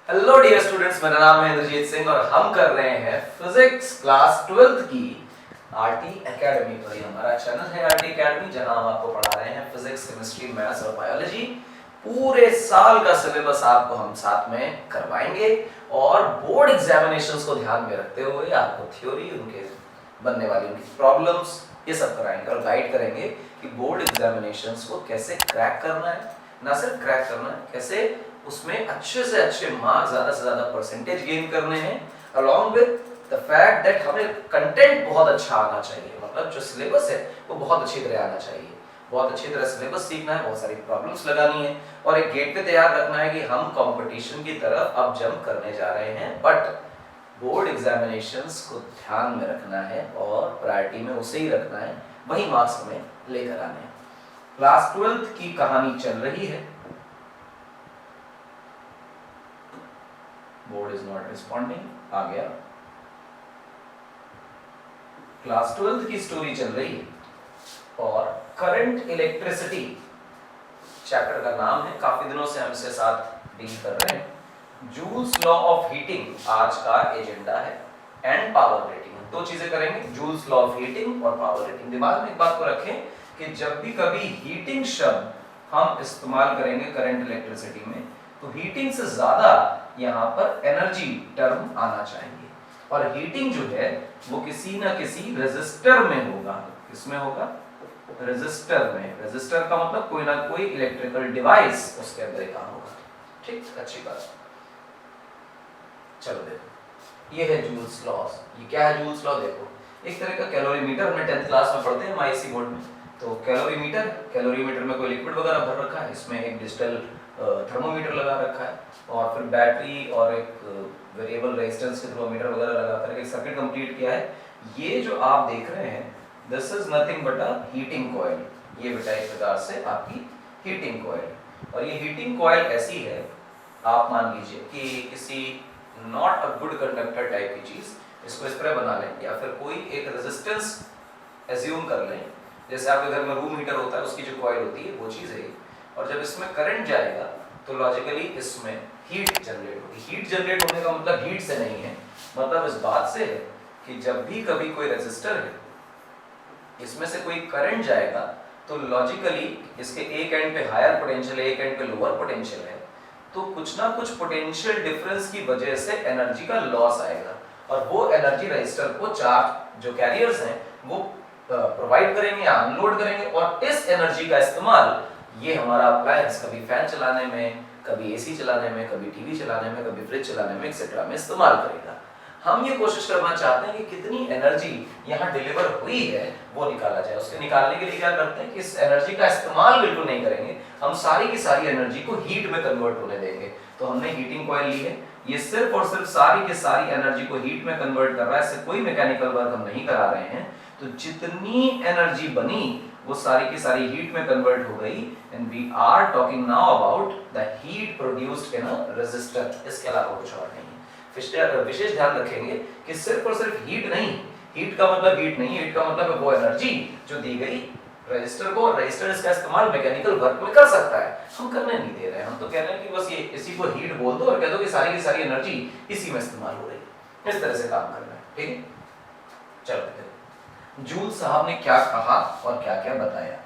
Hello dear students, मेरा नाम है इंद्रजीत सिंह और हम कर रहे हैं फिजिक्स क्लास 12th की आरटी एकेडमी पर। ये हमारा चैनल है आरटी एकेडमी, जहां हम आपको पढ़ा रहे हैं फिजिक्स, केमिस्ट्री, मैथ्स और बायोलॉजी। पूरे साल का सिलेबस आपको हम साथ में करवाएंगे और बोर्ड एग्जामिनेशंस को ध्यान में रखते हुए आपको थ्योरी, उनके बनने वाली उनकी प्रॉब्लम्स, ये सब कराएंगे और गाइड करेंगे कि बोर्ड एग्जामिनेशंस को कैसे क्रैक करना है। ना सिर्फ क्रैक करना है, कैसे उसमें अच्छे से अच्छे मार्क्स, ज्यादा से ज्यादा परसेंटेज गेन करने हैं, along with the fact that हमें कंटेंट बहुत अच्छा आना चाहिए। मतलब जो सिलेबस है वो बहुत अच्छी तरह आना चाहिए, बहुत अच्छी तरह सिलेबस सीखना है, बहुत सारी प्रॉब्लम्स लगानी है और एक गेट पे तैयार रखना है कि हम कंपटीशन की तरफ अब जंप करने जा रहे हैं। बट बोर्ड एग्जामिनेशंस को ध्यान में रखना है और प्रायोरिटी में उसे ही रखना है, वही मार्क्स हमें लेकर आने हैं। क्लास 12th की कहानी चल रही है। बोर्ड इज नॉट रिस्पॉन्डिंग, आ गया। क्लास 12th की स्टोरी चल रही है और करंट इलेक्ट्रिसिटी चैप्टर का नाम है। काफी दिनों से हम इसके साथ डील कर रहे हैं। जूल्स लॉ ऑफ हीटिंग आज का एजेंडा है, एंड पावर रेटिंग। दो चीजें करेंगे, जूल्स लॉ ऑफ हीटिंग और पावर रेटिंग। दिमाग में एक बात को रखें कि जब भी कभी हीटिंग शब्द हम इस्तेमाल करेंगे करंट इलेक्ट्रिसिटी में, तो हीटिंग से ज्यादा यहाँ पर एनर्जी टर्म आना चाहिए और हीटिंग जो है वो किसी ना किसी रेजिस्टर में होगा। किसमें होगा? रेजिस्टर में। रेजिस्टर का मतलब कोई ना कोई इलेक्ट्रिकल डिवाइस उसके अंदर काम होगा। ठीक, अच्छी बात। चलो देखो, ये है जूल्स लॉ। ये क्या है जूल्स लॉ? देखो, एक तरह का कैलोरीमीटर हमने 10th क्लास में पढ़ते हैं आईसी बोर्ड में। तो कैलोरीमीटर में कोई लिक्विड वगैरह भर रखा है, इसमें एक डिजिटल थर्मोमीटर लगा रखा है और फिर बैटरी और एक वेरिएबल रेजिस्टेंस के थर्मोमीटर वगैरह लगा करके एक सर्किट कंप्लीट किया है। ये जो आप देख रहे हैं, this is nothing but a heating coil. ये बेटा एक प्रकार से आपकी हीटिंग कॉइल। और ये हीटिंग कॉइल ऐसी है, आप मान लीजिए कि किसी not a good conductor type की चीज, इसको इस तरह बना लें या फिर कोई एक रेजिस्टेंस एज्यूम कर लें। जैसे आपके घर में रूम हीटर होता है, उसकी जो कॉइल होती है वो चीज है। और जब इसमें करंट जाएगा तो लॉजिकली इसमें हीट जनरेट होगी। हीट जनरेट होने का मतलब हीट से नहीं है, मतलब इस बात से है कि जब भी कभी कोई रेजिस्टर है, इसमें से कोई करंट जाएगा तो लॉजिकली इसके एक एंड पे हायर पोटेंशियल है, एक एंड पे लोअर पोटेंशियल है, तो कुछ ना कुछ पोटेंशियल डिफरेंस की वजह से एनर्जी का लॉस आएगा और वो एनर्जी रजिस्टर को चार्ज जो कैरियर्स हैं वो प्रोवाइड करेंगे या अनलोड करेंगे। और इस एनर्जी का इस्तेमाल ये हमारा अप्लायंस कभी फैन चलाने में, कभी एसी चलाने में, कभी टीवी चलाने में, कभी फ्रिज चलाने में एक्सेट्रा में इस्तेमाल करेगा। हम ये कोशिश करना चाहते हैं कि कितनी एनर्जी यहाँ डिलीवर हुई है वो निकाला जाए। उसके निकालने के लिए क्या करते हैं कि इस एनर्जी का इस्तेमाल बिल्कुल नहीं करेंगे, हम सारी की सारी एनर्जी को हीट में कन्वर्ट होने देंगे। तो हमने हीटिंग कॉइल ली है, ये सिर्फ और सिर्फ सारी की सारी एनर्जी को हीट में कन्वर्ट कर रहा है, इससे कोई मैकेनिकल वर्क हम नहीं करा रहे हैं। तो जितनी एनर्जी बनी वो सारी की सारी हीट में कन्वर्ट हो गई। And we are talking now about the heat produced in a resistor. इसके अलावा कुछ और नहीं है। विशेष ध्यान रखेंगे कि सिर्फ और सिर्फ हीट नहीं, हीट का मतलब हीट नहीं, हीट का मतलब है वो एनर्जी जो दी गई रजिस्टर को, और रजिस्टर इसका इस्तेमाल मैकेनिकल वर्क में कर सकता है। हम करने नहीं दे रहे हैं, हम तो कह रहे हैं कि बस ये इसी को हीट बोल दो और कह दो कि सारी की सारी एनर्जी इसी में इस्तेमाल हो रही है। इस तरह से काम करना है, ठीक है। चलो देखो, जूल साहब ने क्या कहा और क्या क्या बताया।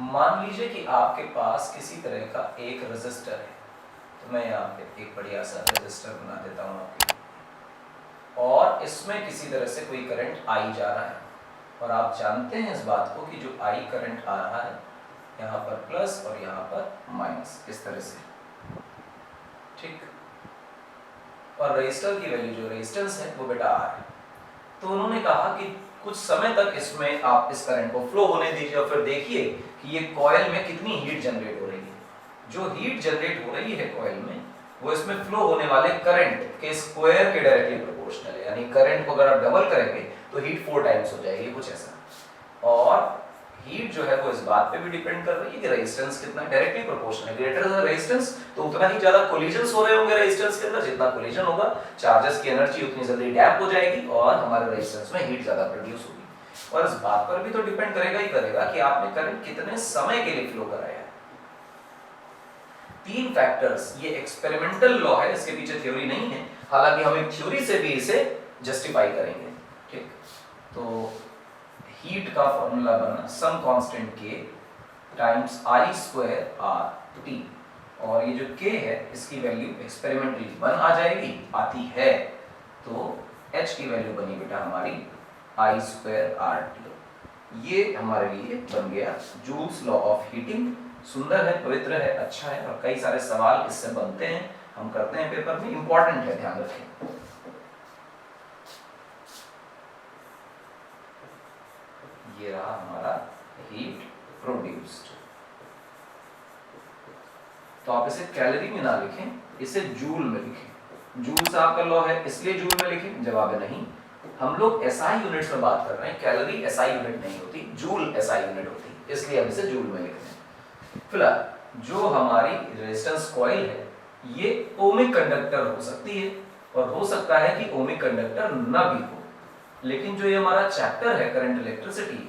मान लीजिए कि आपके पास किसी तरह का एक रेजिस्टर है, तो मैं यहाँ पे एक बढ़िया सा रेजिस्टर बना देता हूँ आपके, और इसमें किसी तरह से कोई करंट आई जा रहा है और आप जानते हैं इस बात को कि जो आई करंट आ रहा है यहाँ पर प्लस और यहाँ पर माइनस, इस तरह से, ठीक। और रेजिस्टर की वैल्यू जो रेजिस्टेंस है वो बेटा आर है। तो उन्होंने कहा कि कुछ समय तक इसमें आप इस करंट को फ्लो होने दीजिए और फिर देखिए कि ये कॉइल में कितनी हीट जनरेट हो रही है। जो हीट जनरेट हो रही है कॉइल में वो इसमें फ्लो होने वाले करंट के स्क्वायर के डायरेक्टली प्रोपोर्शनल है। यानी करंट को अगर आप डबल करेंगे तो हीट 4 टाइम्स हो जाएगी, कुछ ऐसा। और हीट जो है वो इस बात पे भी डिपेंड कर रही है कि रेजिस्टेंस कितना, डायरेक्टली प्रोपोर्शनल है। ग्रेटर द रेजिस्टेंस तो उतना ही ज्यादा कोलिजन्स हो रहे होंगे रेजिस्टेंस के अंदर। जितना कोलिजन होगा, चार्जेस की एनर्जी उतनी जल्दी डैम्प हो जाएगी और हमारे रेजिस्टेंस में हीट ज्यादा प्रोड्यूस होगी। और इस बात पर भी तो डिपेंड करेगा ही करेगा कि आपने करंट कितने समय के लिए फ्लो कराया है। तीन फैक्टर्स, ये एक्सपेरिमेंटल लॉ है, इसके पीछे थ्योरी नहीं है, हालांकि हम एक थ्योरी से भी इसे जस्टिफाई करेंगे। ठीक, तो हीट का फॉर्मूला बना some constant k times I square R T, और ये जो k है इसकी वैल्यू एक्सपेरिमेंटली 1 आ जाएगी, आती है, तो h की वैल्यू बनी बेटा हमारी आई स्क्वायर आर टी। ये हमारे लिए बन गया जूल्स लॉ ऑफ हीटिंग। सुंदर है, पवित्र है, अच्छा है, और कई सारे सवाल इससे बनते हैं, हम करते हैं पेपर में, इंपॉर्टेंट है, ध्यान रखें। ये रहा हमारा हीट प्रोड्यूस्ड। तो आप इसे कैलोरी में ना लिखें, इसे जूल में लिखें। जूल से आपका लॉ है इसलिए जूल में लिखें, जवाब है नहीं। हम लोग एसआई यूनिट्स में बात कर रहे हैं, कैलोरी एसआई यूनिट नहीं होती, जूल एसआई यूनिट होती, इसलिए हम इसे जूल में लिखते हैं। फिलहाल जो हमारी रेजिस्टेंस कॉइल है ये ओमिक कंडक्टर हो सकती है, और हो सकता है कि ओमिक कंडक्टर न भी हो, लेकिन जो ये हमारा चैप्टर है करंट इलेक्ट्रिसिटी,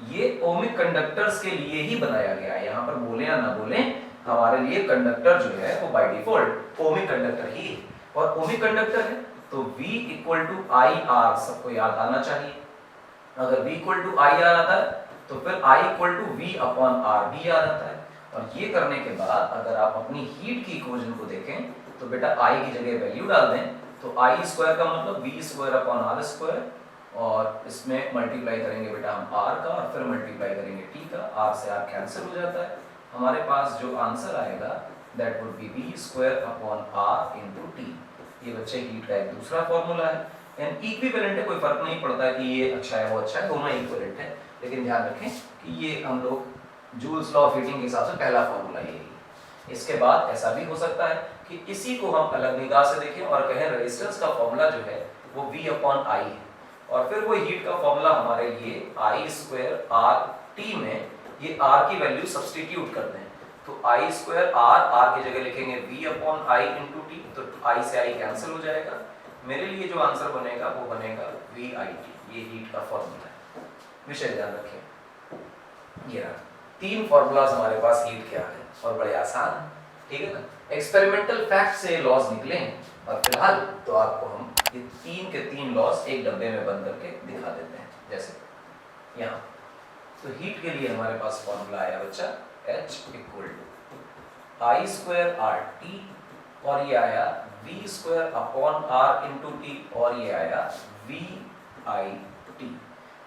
ये ओमिक कंडक्टर्स के लिए ही बनाया गया है। यहाँ पर बोले या ना बोले, हमारे लिए कंडक्टर जो है वो बाय डिफॉल्ट ओमिक कंडक्टर ही है, और ओमिक कंडक्टर है तो V equal to I R सबको याद आना चाहिए। अगर V equal to I R आता है तो फिर I equal to V upon R भी याद आता है। और ये करने के बाद अगर आप अपनी हीट की इक्वेशन को देखें तो बेटा I की जगह वैल्यू डाल दें, तो आई स्क्वायर का मतलब V square upon R square, और इसमें मल्टीप्लाई करेंगे बेटा हम R का, और फिर मल्टीप्लाई करेंगे T का, R से R कैंसिल हो जाता है। हमारे पास जो आंसर आएगा that would be V square upon R into T। ये बच्चे हीट का एक दूसरा फॉर्मूला है, एंड इक्विवेलेंट है, कोई फर्क नहीं पड़ता कि ये अच्छा है वो अच्छा है, दोनों इक्विवेलेंट है, लेकिन ध्यान रखें कि ये हम लोग जूल्स लॉ ऑफ हीटिंग के हिसाब से पहला फॉर्मूला ये है। इसके बाद ऐसा भी हो सकता है कि इसी को हम अलग निगाह से देखें और कहें रेजिस्टेंस का फॉर्मूला जो है वो V अपॉन I है, और फिर वो हीट का फॉर्मूला हमारे लिए आई स्क्वायर आर टी में ये R की वैल्यू सब्सटीट्यूट कर दें, तो आई स्क्वायर आर की जगह लिखेंगे V upon I into T, तो I से I कैंसिल हो जाएगा। मेरे लिए जो आंसर बनेगा वो बनेगा VIT, ये हीट का फॉर्मूला है, विषय ध्यान रखें। ये रहा तीन फॉर्मूलाज हमारे पास हीट क्या है, और बड़े आसान है, ठीक है ना। एक्सपेरिमेंटल फैक्ट से लॉज निकले, और फिलहाल तो आपको हम ये तीन के तीन लॉज एक डब्बे में बंद करके दिखा देते हैं। जैसे यहाँ तो हीट के लिए हमारे पास फॉर्मूला आया बच्चा H equal to I square R T, और ये आया V square upon R into T, और ये आया VIT।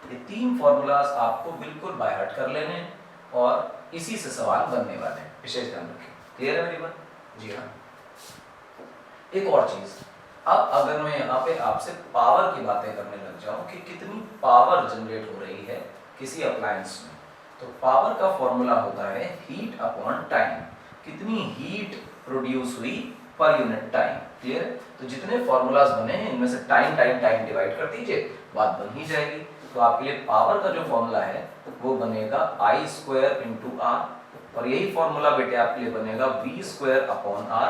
ये तीन फॉर्मूलाज आपको बिल्कुल बाय हार्ट कर लेने हैं, और इसी से सवाल बनने वाले हैं, विशेष ध्यान रखें। क्लियर है मेरी बात? जी हाँ। एक और चीज, अब अगर मैं यहाँ पे आपसे पावर की बातें करने लग जाऊं कि कितनी पावर जनरेट हो रही है किसी अप्लायंस में, तो पावर का फॉर्मूला होता है हीट अपॉन टाइम, कितनी हीट प्रोड्यूस हुई पर यूनिट टाइम। क्लियर है? तो जितने फॉर्मूलाज बने हैं इनमें से टाइम टाइम टाइम डिवाइड कर दीजिए, बात बन ही जाएगी। तो आपके लिए पावर का जो फॉर्मूला है वो बनेगा आई स्क्वायर इंटू आर, और यही फॉर्मूला बेटे आपके लिए बनेगा V स्क्वायर अपॉन आर,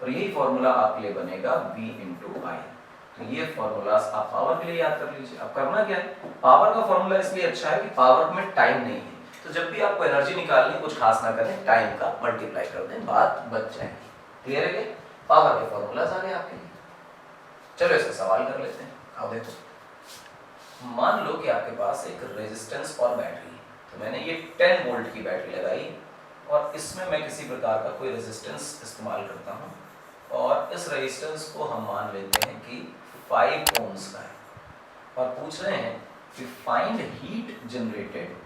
और यही फॉर्मूला आपके लिए बनेगा V इंटू आई। तो ये फॉर्मूलाज आप पावर के लिए याद कर लीजिए। अब करना क्या है, पावर का फॉर्मूला इसलिए अच्छा है कि पावर में टाइम नहीं है, तो जब भी आपको एनर्जी निकालनी कुछ खास ना करें, टाइम का मल्टीप्लाई कर दें, बात बच जाएगी। क्लियर है? पावर के फॉर्मूलाज आ गए आपके लिए। चलो इसका सवाल कर लेते हैं। अब देखो, मान लो कि आपके पास एक रेजिस्टेंस और बैटरी है, तो मैंने ये 10 वोल्ट की बैटरी लगाई, और इसमें मैं किसी प्रकार का कोई रेजिस्टेंस इस्तेमाल करता हूँ, और इस रेजिस्टेंस को हम मान लेते हैं कि 5 ओम्स का है, और पूछ रहे हैं कि find heat generated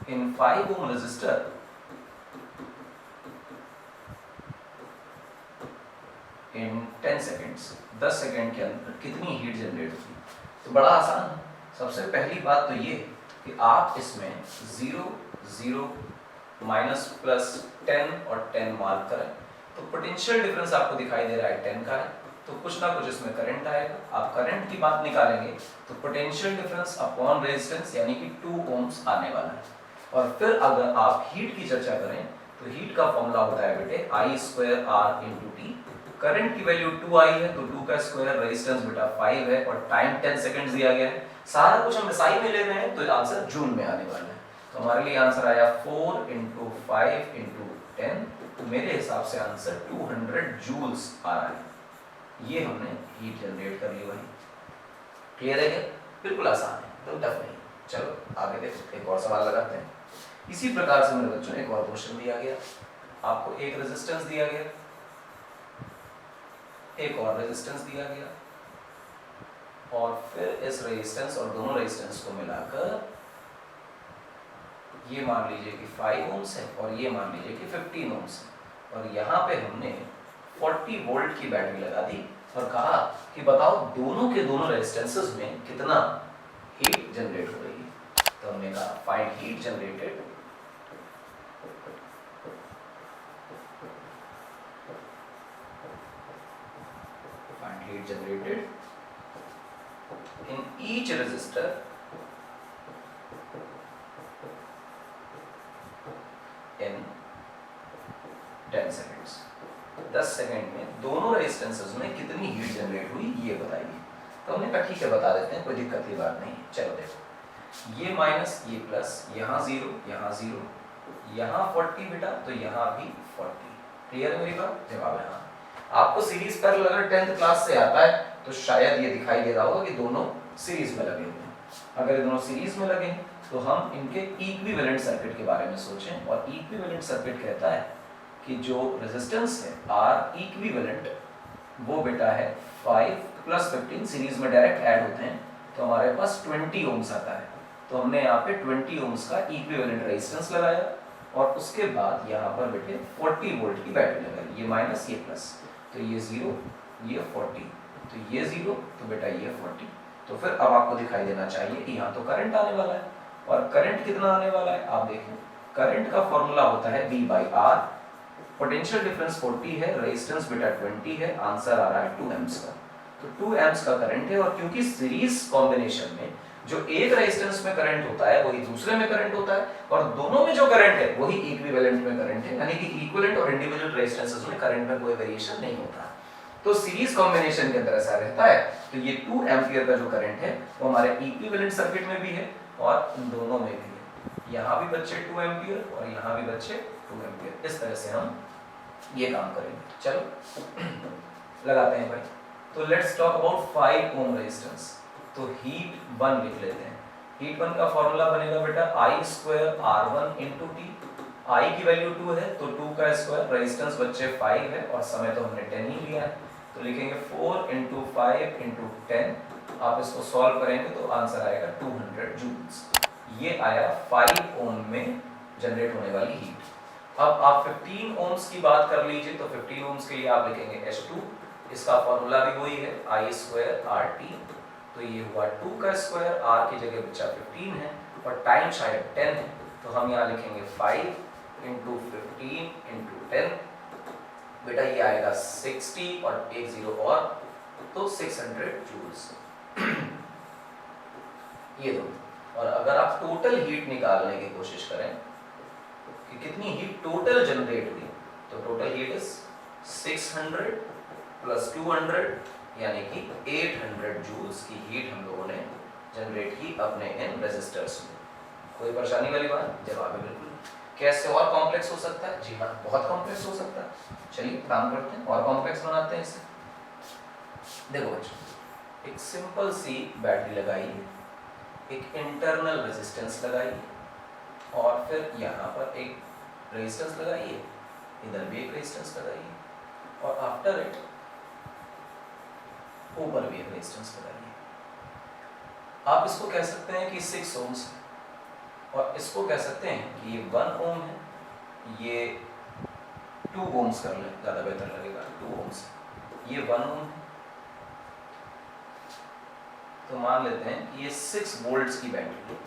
in 5 ohm resistor in 10 seconds, 10 second के अंदर कितनी हीट जनरेट होती है। तो बड़ा आसान है। सबसे पहली बात तो ये कि आप इसमें 0 0 माइनस प्लस 10 और 10 मार्क करें, तो पोटेंशियल डिफरेंस आपको दिखाई दे रहा है 10 का है, तो कुछ ना कुछ इसमें करंट आएगा। आप करंट की बात निकालेंगे तो पोटेंशियल डिफरेंस अपॉन रेजिस्टेंस यानी कि 2 ओम्स आने वाला है। और फिर अगर आप हीट की चर्चा करें तो हीट का फॉर्मूला होता है बेटे I square R into T, current की वैल्यू 2 आई है, तो 2 का स्क्वायर, रेजिस्टेंस बेटा 5 है और टाइम 10 सेकंड्स दिया गया है। सारा कुछ हम SI में ले रहे हैं तो आंसर जूल में आने वाला है। तो हमारे लिए आंसर आया 4 × 5 × 10, तो मेरे हिसाब से आंसर 200 जूल्स आ रहा है। ये हमने हीट जनरेट कर ली भाई। क्लियर है क्या? बिल्कुल आसान है, तो टफ नहीं। चलो आगे देखो, एक और सवाल लगाते हैं। इसी प्रकार से मेरे बच्चों एक और क्वेश्चन दिया गया, आपको एक रेजिस्टेंस दिया गया, एक और रेजिस्टेंस दिया गया, और फिर इस रेजिस्टेंस और दोनों रेजिस्टेंस को मिलाकर ये मान लीजिए कि 5 ओम्स है और ये मान लीजिए कि 15 ओम्स है, और यहाँ पे हमने 40 वोल्ट की बैटरी लगा दी और कहा कि बताओ दोनों के दोनों रेजिस्टेंसेस में कितना हीट जनरेट हो रही है। तो हमने कहा find heat generated in each resistor in 10 seconds। 10 second में दोनों रेजिस्टेंसेस में कितनी हीट जनरेट हुई ये बताइए। तो हमने कहा ठीक है बता देते हैं, कोई दिक्कत की बात नहीं है। चलो देखो, ये माइनस ये प्लस, यहाँ 0 यहाँ 0, यहाँ 40 बेटा, तो यहाँ भी 40। क्लियर है मेरी बात? जवाब है हाँ। आपको सीरीज पैरेलल अगर 10th क्लास से आता है तो शायद ये दिखाई दे रहा होगा कि दोनों सीरीज में लगे हुए हैं। अगर दोनों सीरीज में लगे हैं तो हम इनके इक्विवेलेंट सर्किट के बारे में सोचें, और इक्विवेलेंट सर्किट कहता है कि जो रेजिस्टेंस है R इक्विवेलेंट वो बेटा है 5 + 15 सीरीज में डायरेक्ट ऐड होते हैं, तो हमारे पास 20 ओम्स आता है। तो हमने यहाँ पे 20 ओम्स का इक्विवेलेंट रेजिस्टेंस लगाया और उसके बाद यहाँ पर बेटे 40 वोल्ट की बैटरी लगाई, ये माइनस ये प्लस, तो ये 0 ये 40, तो ये 0 तो बेटा ये 40। तो फिर अब आपको दिखाई देना चाहिए कि यहाँ तो करंट आने वाला है, और करंट कितना आने वाला है आप देखिए। करंट का फॉर्मूला होता है V/R, पोटेंशियल डिफरेंस 40 है, रेजिस्टेंस बेटा 20 है, आंसर आ रहा है 2 एम्प्स का। तो 2 एम्प्स का करंट है, और क्योंकि सीरीज कॉम्बिनेशन में जो एक रेजिस्टेंस में करंट होता है वही दूसरे में करंट होता है, और दोनों में जो करंट है वही इक्विवेलेंट में करंट है, यानी कि इक्विवेलेंट और इंडिविजुअल रेजिस्टेंसेस में करंट में कोई वेरिएशन नहीं होता। तो सीरीज कॉम्बिनेशन के अंदर ऐसा रहता है। तो ये 2 एम्पियर का जो करंट है वो हमारे इक्विवेलेंट सर्किट में भी है और इन दोनों में भी है। यहाँ भी बच्चे 2 एम्पियर और यहाँ भी बच्चे 2 एम्पियर। इस तरह से हम ये काम करेंगे। चलो लगाते हैं भाई। तो let's talk about 5 ohm resistance. तो हीट 1 लिख लेते हैं। हीट 1 का फॉर्मूला बनेगा बेटा I² R1 × T। I की वैल्यू 2 है तो 2 का स्क्वायर, रेजिस्टेंस बच्चे 5 है और समय तो हमने 10 ही लिया है, तो लिखेंगे 4 × 5 × 10। आप इसको सॉल्व करेंगे तो आंसर आएगा 200 जूल्स। ये आया 5 ओम में जनरेट होने वाली हीट। अब आप 15 ओम्स की बात कर लीजिए, तो 15 ओम्स के लिए आप लिखेंगे H2, इसका फॉर्मूला भी वही है I² RT। तो ये हुआ 2 का स्क्वायर, R की जगह बच्चा 15 है और टाइम शायद 10 है, तो हम यहाँ लिखेंगे 5 × 15 × 10। बेटा ये आएगा 60 और एक 0 और, तो 600 जूल्स। ये दो। और अगर आप टोटल हीट निकालने की कोशिश करें कि कितनी हीट टोटल जनरेट हुई, तो टोटल हीट इज 600 + 200 यानी कि 800 जूल्स की हीट हम लोगों ने जनरेट की अपने इन रेजिस्टर्स में। कोई परेशानी वाली बात? जवाब है बिल्कुल। कैसे और कॉम्प्लेक्स हो सकता है? जी हाँ, बहुत कॉम्प्लेक्स हो सकता है। चलिए काम करते हैं और कॉम्प्लेक्स बनाते हैं इसे। देखो बच्चों, एक सिंपल सी बैटरी लगाइए, एक इंटरनल रेजिस्टेंस लगाइए और फिर यहाँ पर एक रेजिस्टेंस लगाइए, इधर भी एक रेजिस्टेंस लगाइए और आफ्टर इट ऊपर भी एक रेजिस्टेंस लगाइए। आप इसको कह सकते हैं कि 6 ओम्स है और इसको कह सकते हैं कि ये 1 ओम है, ये 2 ओम्स कर ले, ज़्यादा बेहतर लगेगा। 2 ओम्स, ये 1 ओम है, तो मान लेते हैं कि ये 6 वोल्ट्स की बैटरी है।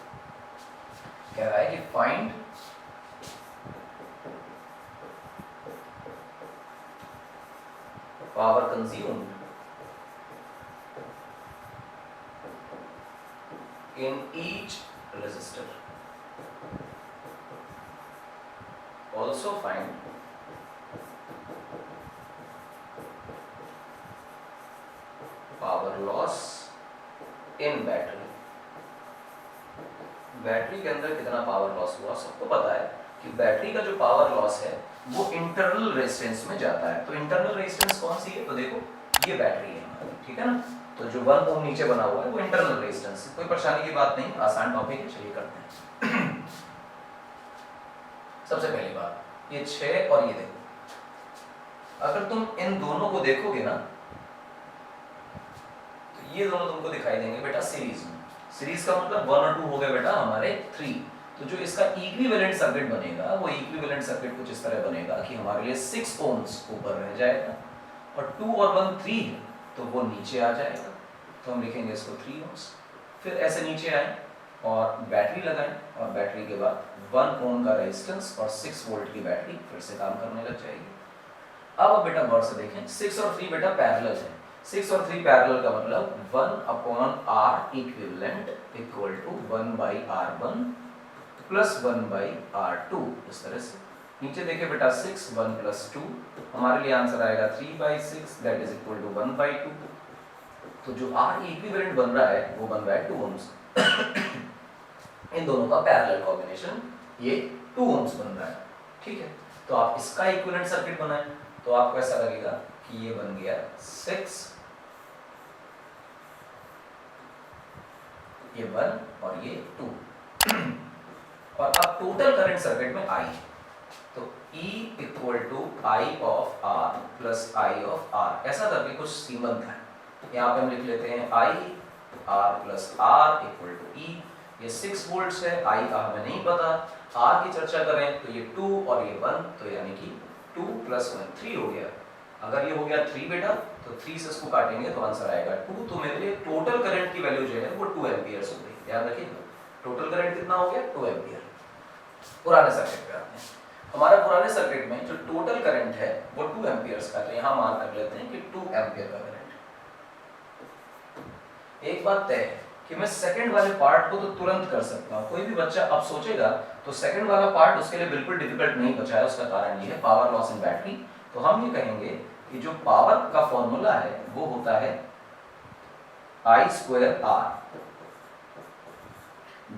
कह रहा है कि find power consumed in each resistor, also find power loss in battery. Battery के अंदर कितना पावर लॉस हुआ सबको पता है कि बैटरी का जो पावर लॉस है वो इंटरनल रेजिस्टेंस में जाता है। तो इंटरनल रेजिस्टेंस कौन सी है, तो देखो ये बैटरी है हमारी, ठीक है ना। तो जो 1 ओम नीचे बना हुआ है वो इंटरनल रेजिस्टेंस है, कोई परेशानी की बात नहीं, आसान टॉपिक है, चलिए करते हैं। सबसे पहली बात ये 6 और ये देखो, अगर तुम इन दोनों को देखोगे ना तो ये दोनों तुमको दिखाई देंगे बेटा सीरीज में। सीरीज का मतलब 1 और 2 हो गए बेटा हमारे 3। तो जो इसका इक्विवेलेंट सर्किट बनेगा वो इक्विवेलेंट सर्किट कुछ इस तरह बनेगा कि हमारे लिए 6 ओम्स ऊपर रह जाएगा और 2 और 1 3 है तो वो नीचे आ जाएगा, तो हम लिखेंगे इसको 3 ओम्स। फिर ऐसे नीचे आए और बैटरी लगाएं और बैटरी के बाद 1 ओम का रेजिस्टेंस और 6 वोल्ट की बैटरी फिर से काम करने लग जाएगी। अब बेटा गौर से देखें, 6 और 3 बेटा पैरेलल है। 6 और 3 पैरेलल का मतलब 1/R equivalent equal to 1/R1 plus 1/R2। इस तरह से नीचे देखे बेटा 6 1 प्लस 2 हमारे लिए आंसर आएगा 3/6 दैट इज इक्वल टू 1/2। तो जो R इक्विवेलेंट बन रहा है वो बन रहा है 2 ओम्स। इन दोनों का पैरेलल कॉम्बिनेशन ये 2 ओम्स बन रहा है, ठीक है। तो आप इसका इक्विवेलेंट सर्किट बनाएं तो आपको ऐसा लगेगा कि ये बन गया 6, ये 1 और ये 2। और अब टोटल करंट सर्किट में I, तो E equal to I of R plus I of R, ऐसा करके कुछ सीमंत है। यहाँ पे हम लिख लेते हैं I R plus R equal to E। ये 6 वोल्ट्स है, I का हमें नहीं पता, R की चर्चा करें तो ये 2 और ये 1, तो यानी कि 2 प्लस 1 3 हो गया। अगर ये हो गया 3 बेटा तो 3 से इसको काटेंगे तो आंसर आएगा 2। तो मेरे लिए टोटल करंट की वैल्यू जो है वो 2 एम्पियर्स हो गई। याद रखिएगा टोटल करंट कितना हो गया 2 एम्पियर। पुराने सर्किट पे आते हैं, हमारा पुराने सर्किट में जो टोटल करंट है वो 2 एम्पियर्स का, तो यहाँ मान रख लेते हैं कि 2 एम्पियर का करंट। एक बात तय है कि मैं सेकंड वाले पार्ट को तो तुरंत कर सकता हूँ, कोई भी बच्चा अब सोचेगा तो सेकंड वाला पार्ट उसके लिए बिल्कुल डिफिकल्ट नहीं बचा है। उसका कारण ये है पावर लॉस इन बैटरी। तो हम ये कहेंगे कि जो पावर का फॉर्मूला है वो होता है I²R।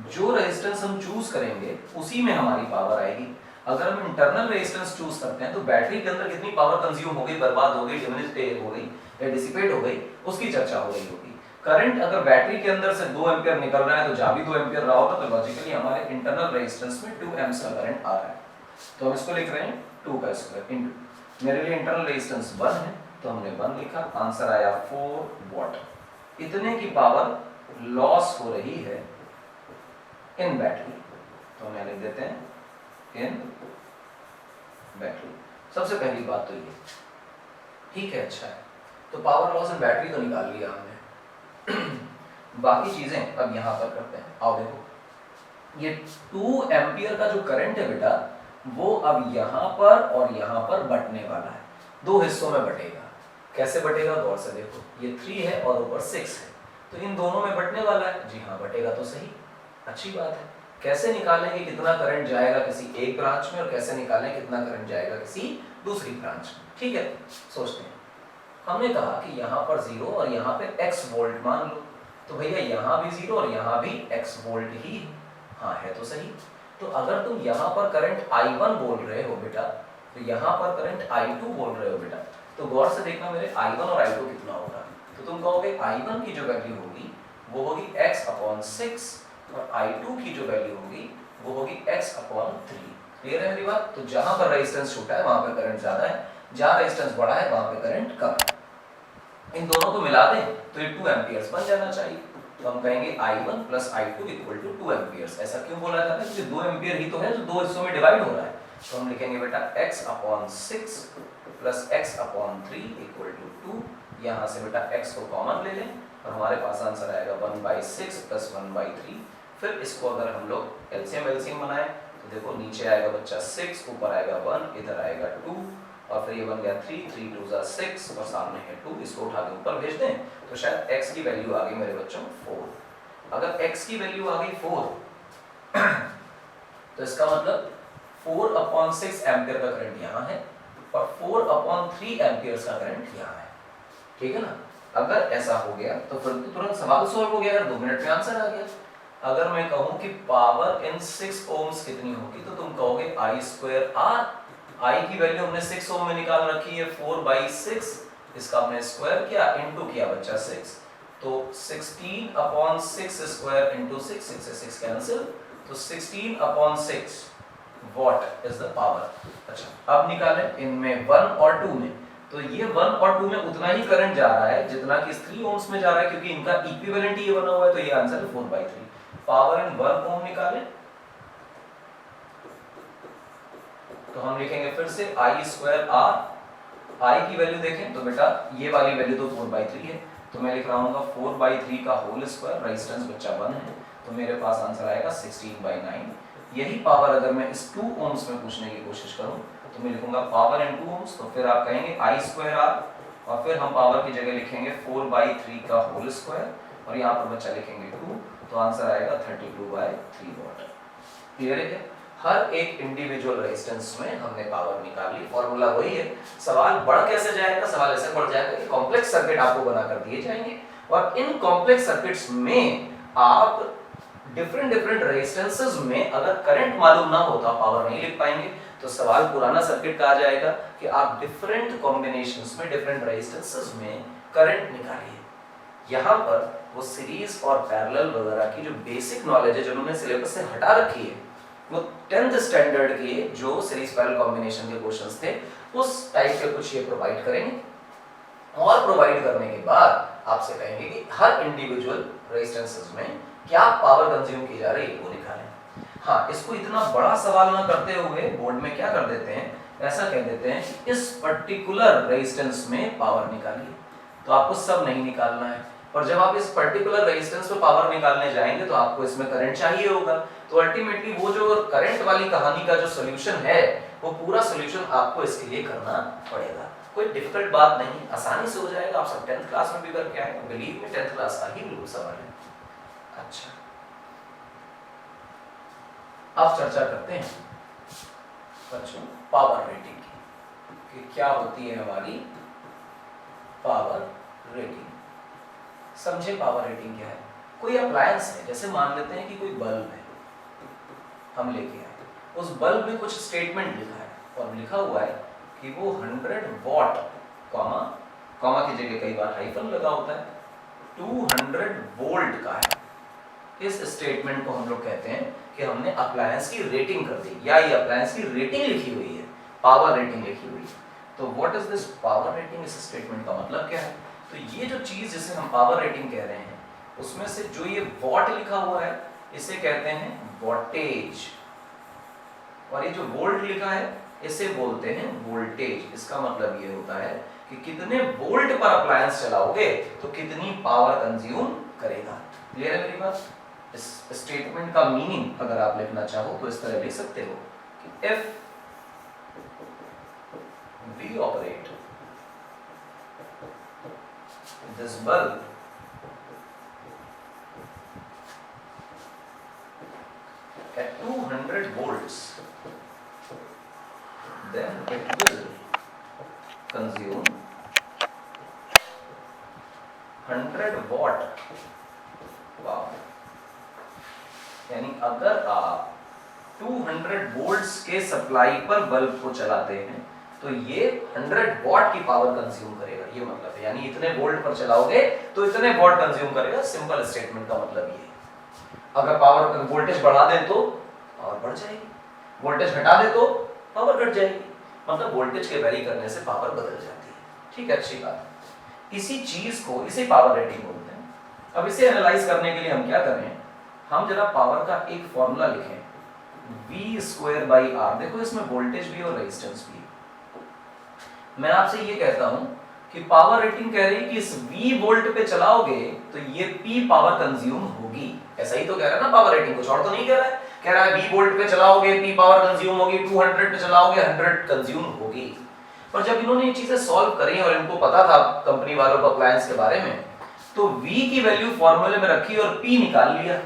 जो रेजिस्टेंस हम चूज करेंगे उसी में हमारी पावर आएगी। अगर हम इंटरनल रेजिस्टेंस चूज करते हैं तो बैटरी के अंदर कितनी पावर कंज्यूम हो गई, बर्बाद हो गई, डिमिनिश हो गई या डिसिपेट हो गई, उसकी चर्चा हो रही होगी। करंट अगर बैटरी के अंदर से 2 एम्पीयर निकल रहा है तो जहां भी 2 एम्पीयर रहा होगा तो लॉजिकली हमारे इंटरनल रेजिस्टेंस में 2 एम्प्स का करंट आ रहा है। तो हम इसको लिख रहे हैं 2 का स्क्वायर इनटू, मेरे लिए इंटरनल रेजिस्टेंस 1 है तो हमने 1 लिखा, आंसर आया 4 वॉट। इतने की पावर लॉस हो रही है इन बैटरी, तो हम लिख देते हैं इन बैटरी। सबसे पहली बात तो ये, ठीक है, अच्छा है। तो पावर लॉस इन बैटरी तो निकाल लिया हमने। बाकी चीजें अब यहां पर करते हैं। आओ देखो ये 2 एम्पियर का जो करंट है बेटा वो अब यहां पर और यहां पर बंटने वाला है, 2 हिस्सों में बटेगा। कैसे बटेगा गौर से देखो, ये 3 है और ऊपर 6 है तो इन दोनों में बटने वाला है। जी हाँ बटेगा तो सही, अच्छी बात है। कैसे निकालेंगे कितना करंट जाएगा किसी एक ब्रांच में और कैसे निकालें कितना करंट जाएगा किसी दूसरी ब्रांच में, ठीक है। सोचते हैं, हमने कहा कि यहाँ पर 0 और यहाँ पे x वोल्ट मान लो, तो भैया यहाँ भी 0 और यहाँ भी x वोल्ट ही है। हाँ है तो सही। तो अगर तुम यहाँ पर करंट I1 बोल रहे हो बेटा तो यहाँ पर करंट I2 बोल रहे हो बेटा, तो गौर से देखना मेरे I1 और I2 कितना होगा। तो तुम कहोगे I1 की जो वैल्यू होगी वो होगी x/6 और I2 की जो वैल्यू होगी वो होगी x/3। क्लियर है मेरी बात। तो जहां पर रेजिस्टेंस छोटा है वहां पर करंट ज्यादा है, जहां रेजिस्टेंस बड़ा है वहां पे करंट कम है। इन दोनों को मिला दें तो ये 2 एम्पियर्स बन जाना चाहिए। तो हम कहेंगे I1 plus I2 equal to 2 amperes. ऐसा क्यों बोला जाता है, क्योंकि 2 एम्पियर ही तो है जो 2 हिस्सों में डिवाइड हो रहा है। तो हम लिखेंगे बेटा x/6 plus x/3 equal to 2। यहाँ से बेटा x को कॉमन ले लें और हमारे पास आंसर आएगा 1/6 प्लस 1/3। फिर इसको अगर हम लोग एलसीएम बनाएं तो देखो नीचे आएगा बच्चा 6, ऊपर आएगा 1, इधर आएगा 2 और फिर ये बन गया 3 3 2 6 और सामने है 2। इसको उठा के ऊपर भेज दें तो शायद x की वैल्यू आ गई मेरे बच्चों 4। अगर x की वैल्यू आ गई 4 तो इसका मतलब 4/6 एम्पियर का करंट यहाँ है और 4/3 एम्पियर का करंट यहाँ है, ठीक है ना। अगर ऐसा हो गया तो फिर तो तुरंत सवाल सॉल्व हो गया, अगर 2 मिनट में आंसर आ गया। अगर मैं कहूं कि पावर इन 6 ओम्स कितनी होगी तो तुम कहोगे I²R। I की वैल्यू हमने 6 ओम में निकाल रखी है 4/6, इसका हमने स्क्वायर किया इनटू किया बच्चा 6, तो 16/6 स्क्वायर इनटू 6, 6 से 6 कैंसिल, तो 16/6 वॉट इज द पावर। अच्छा अब निकालें इनमें 1 और 2 में, तो ये 1 और 2 में उतना ही करंट जा रहा है जितना कि 3 ओम्स में जा रहा है, क्योंकि इनका इक्विवेलेंट ये बना हुआ है, तो ये आंसर है 4/3। पावर इन 1 ओम निकालें तो हम लिखेंगे फिर से I²R। I की वैल्यू देखें तो बेटा ये वाली वैल्यू तो 4/3 है, तो मैं लिख रहा हूँ 4/3 का होल स्क्वायर, रेजिस्टेंस बच्चा 1 है, तो मेरे पास आंसर आएगा 16/9। यही पावर अगर मैं इस 2 ओम्स में पूछने की कोशिश करूं तो मैं लिखूंगा पावर इन 2 ओम्स, तो फिर आप कहेंगे I²R और फिर हम पावर की जगह लिखेंगे 4/3 का होल स्क्वायर और यहाँ पर बच्चा लिखेंगे 2, तो आंसर आएगा 32/3 वॉट। क्लियर है क्या? हर एक इंडिविजुअल रेजिस्टेंस में हमने पावर निकाली, फॉर्मूला वही है। सवाल बढ़ कैसे जाएगा? सवाल ऐसे बढ़ जाएगा कि कॉम्प्लेक्स सर्किट आपको बनाकर दिए जाएंगे और इन कॉम्प्लेक्स सर्किट्स में आप डिफरेंट रेजिस्टेंसेस में अगर करंट मालूम ना हो तो आप पावर नहीं लिख पाएंगे। तो सवाल पुराना सर्किट का आ जाएगा कि आप डिफरेंट कॉम्बिनेशंस में डिफरेंट रेजिस्टेंसेस में करंट निकालिए। यहाँ पर वो सीरीज और पैरेलल वगैरह की जो बेसिक नॉलेज है जो उन्होंने सिलेबस से हटा रखी है, वो 10th स्टैंडर्ड के जो सीरीज पैरेलल कॉम्बिनेशन के क्वेश्चंस थे उस टाइप के कुछ ये प्रोवाइड करेंगे और प्रोवाइड करने के बाद आपसे कहेंगे कि हर इंडिविजुअल रेजिस्टेंसेस में क्या पावर कंज्यूम की जा रही है वो निकालें। हाँ, इसको इतना बड़ा सवाल ना करते हुए बोर्ड में क्या कर देते हैं, ऐसा कह देते हैं कि इस पर्टिकुलर रेजिस्टेंस में पावर निकालिए, तो आपको सब नहीं निकालना है। और जब आप इस पर्टिकुलर रेजिस्टेंस पे पावर निकालने जाएंगे तो आपको इसमें करंट चाहिए होगा, तो अल्टीमेटली वो जो करंट वाली कहानी का जो सॉल्यूशन है वो पूरा सॉल्यूशन आपको इसके लिए करना पड़ेगा। कोई डिफिकल्ट बात नहीं, आसानी से हो जाएगा। आप सब 10th क्लास में भी करके आए, बिलीव में 10th क्लास का ही बिल्कुल सवाल है। अच्छा, अब चर्चा करते हैं बच्चों पावर रेटिंग की कि क्या होती है हमारी पावर रेटिंग। समझे पावर रेटिंग क्या है? कोई अप्लायंस है, जैसे मान लेते हैं कि कोई बल्ब है, हम लेके आए, उस बल्ब में कुछ स्टेटमेंट लिखा है और लिखा हुआ है कि वो 100 वॉट कॉमा की जगह कई बार हाइफन लगा होता है 200 वोल्ट का है। इस स्टेटमेंट को हम लोग कहते हैं कि हमने अप्लायंस की रेटिंग कर दी, या ये अप्लायंस की रेटिंग लिखी हुई है, पावर रेटिंग लिखी हुई है। तो what is this power rating? इस स्टेटमेंट का मतलब क्या है? तो ये जो चीज जिसे हम पावर रेटिंग कह रहे हैं उसमें से जो ये वॉट लिखा हुआ है इसे कहते हैं वॉटेज, और ये जो वोल्ट लिखा है इसे बोलते हैं वोल्टेज। इसका मतलब ये होता है कि कितने वोल्ट पर अप्लायंस चलाओगे तो कितनी पावर कंज्यूम करेगा। क्लियर है मेरी बात? इस स्टेटमेंट का मीनिंग अगर आप लिखना चाहो तो इस तरह लिख सकते हो कि if we operate this bulb at 200 volts, then it will consume 100 watt power। यानी अगर आप 200 वोल्ट्स के सप्लाई पर बल्ब को चलाते हैं तो ये 100 वॉट की पावर कंज्यूम करेगा, ये मतलब है। यानी इतने वोल्ट पर चलाओगे तो इतने वॉट कंज्यूम करेगा। सिंपल स्टेटमेंट का मतलब ये है। अगर पावर वोल्टेज बढ़ा दे तो पावर बढ़ जाएगी, वोल्टेज घटा दे तो पावर घट जाएगी, मतलब वोल्टेज के वेरी करने से पावर बदल जाती है। ठीक है, अच्छी बात। इसी चीज को इसे पावर रेटिंग बोलते हैं। अब इसे एनालाइज करने के लिए हम क्या करें, हम जरा पावर का एक फॉर्मूला लिखें V²/R। देखो इसमें वोल्टेज भी और रेजिस्टेंस भी। मैं आपसे ये कहता हूं कि पावर रेटिंग कह रही है कि इस V वोल्ट पे चलाओगे तो ये P पावर कंज्यूम होगी। ऐसा ही तो कह रहा है ना पावर रेटिंग, कुछ और तो नहीं कह रहा है। कह रहा है V वोल्ट पे चलाओगे P पावर कंज्यूम होगी, 200 पे चलाओगे 100 कंज्यूम होगी। पर जब इन्होंने ये चीजें सॉल्व करी और इनको पता था कंपनी वालों को अप्लायंस के बारे में, तो V की वैल्यू फॉर्मूले में रखी और P निकाल लिया।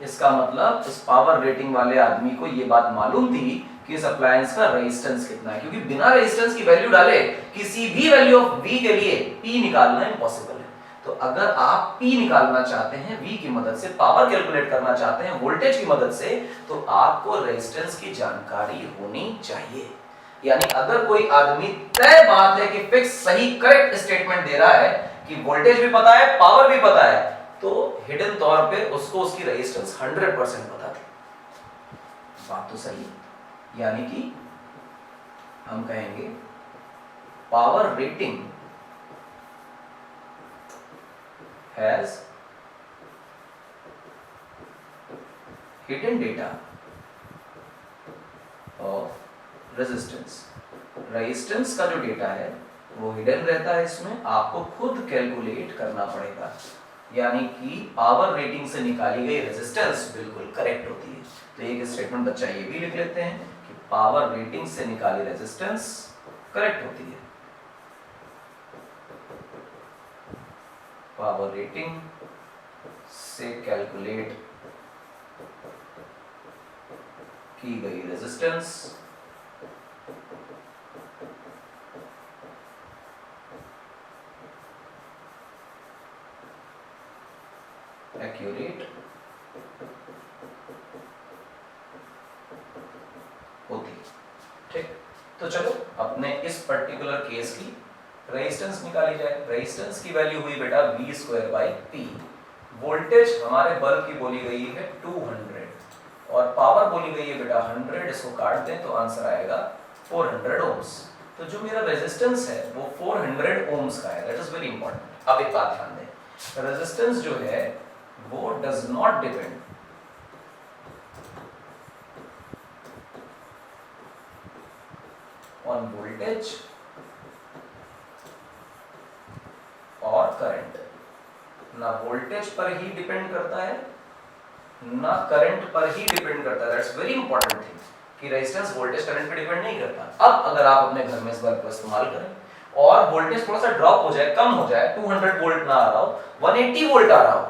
इसका मतलब इस पावर रेटिंग वाले आदमी को ये बात मालूम थी कि इस अप्लायंस का रेजिस्टेंस कितना है, क्योंकि बिना रेजिस्टेंस की वैल्यू डाले किसी भी वैल्यू ऑफ V के लिए P निकालना इम्पॉसिबल है। तो अगर आप P निकालना चाहते हैं V की मदद से, पावर कैलकुलेट करना चाहते हैं वोल्टेज की मदद से, तो आपको रेजिस्टेंस की जानकारी होनी चाहिए। यानी अगर कोई आदमी तय बात है कि फिक्स सही करेक्ट स्टेटमेंट दे रहा है कि वोल्टेज भी पता है पावर भी पता है, तो हिडन तौर पे उसको उसकी रेजिस्टेंस 100% पता थी। बात तो सही है। यानी कि हम कहेंगे power rating has hidden data of resistance. Resistance का जो डेटा है वो हिडन रहता है, इसमें आपको खुद कैलकुलेट करना पड़ेगा। यानी कि पावर रेटिंग से निकाली गई रेजिस्टेंस बिल्कुल करेक्ट होती है। तो एक स्टेटमेंट बच्चा ये भी लिख लेते हैं कि पावर रेटिंग से निकाली रेजिस्टेंस करेक्ट होती है। पावर रेटिंग से कैलकुलेट की गई रेजिस्टेंस एक्यूरेट होती। ठीक, तो चलो अपने इस पर्टिकुलर केस की रेजिस्टेंस निकाली जाए। रेजिस्टेंस की वैल्यू हुई बेटा V square by P। Voltage हमारे बल्ब की बोली गई है 200 और पावर बोली गई है बेटा 100। इसको काट दें तो आंसर आएगा 400 ओम्स। तो जो मेरा रेजिस्टेंस है वो 400 ओम्स का है। That is very important. अब एक बात ध्यान दें, रेजिस्टेंस जो है वो does not depend on voltage और करंट। ना वोल्टेज पर ही डिपेंड करता है ना करंट पर ही डिपेंड करता है। दैट्स वेरी इंपॉर्टेंट थिंग कि रेजिस्टेंस वोल्टेज करंट पे डिपेंड नहीं करता। अब अगर आप अपने घर में इस बल्ब को इस्तेमाल करें और वोल्टेज थोड़ा सा ड्रॉप हो जाए, कम हो जाए, 200 वोल्ट ना आ रहा हो, 180 वोल्ट आ रहा हो,